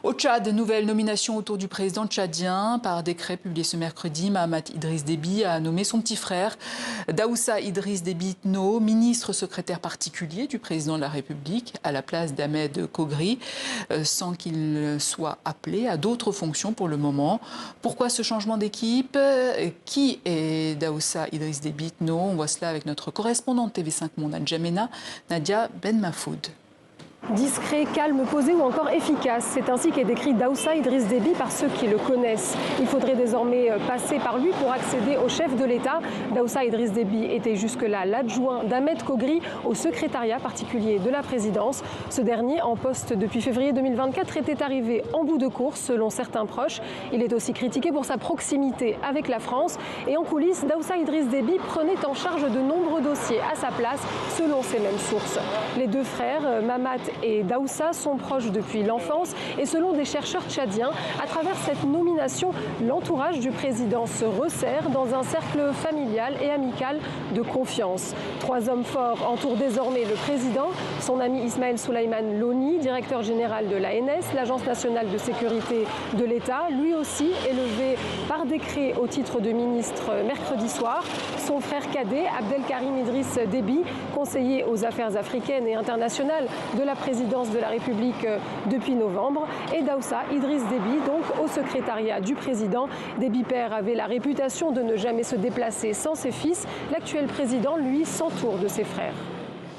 Au Tchad, nouvelle nomination autour du président tchadien. Par décret publié ce mercredi, Mahamat Idriss Déby a nommé son petit frère, Daoussa Idriss Déby Itno, ministre secrétaire particulier du président de la République, à la place d'Ahmed Kogri, sans qu'il soit appelé à d'autres fonctions pour le moment. Pourquoi ce changement d'équipe? Qui est Daoussa Idriss Déby Itno? On voit cela avec notre correspondante TV5 Monde à N'Djamena, Nadia Ben Mafoud. Discret, calme, posé ou encore efficace. C'est ainsi qu'est décrit Daoussa Idriss Déby par ceux qui le connaissent. Il faudrait désormais passer par lui pour accéder au chef de l'État. Daoussa Idriss Déby était jusque-là l'adjoint d'Ahmed Kogri au secrétariat particulier de la présidence. Ce dernier, en poste depuis février 2024, était arrivé en bout de course selon certains proches. Il est aussi critiqué pour sa proximité avec la France. Et en coulisses, Daoussa Idriss Déby prenait en charge de nombreux dossiers à sa place selon ces mêmes sources. Les deux frères, Mahamat et Daoussa, sont proches depuis l'enfance et selon des chercheurs tchadiens, à travers cette nomination, l'entourage du président se resserre dans un cercle familial et amical de confiance. Trois hommes forts entourent désormais le président, son ami Ismaël Souleyman Loni, directeur général de l'ANS, l'Agence nationale de sécurité de l'État, lui aussi élevé par décret au titre de ministre mercredi soir. Son frère cadet, Abdelkarim Idriss Déby, conseiller aux affaires africaines et internationales de la présidence de la République depuis novembre, et Daoussa Idriss Déby, donc au secrétariat du président. Déby père avait la réputation de ne jamais se déplacer sans ses fils. L'actuel président, lui, s'entoure de ses frères.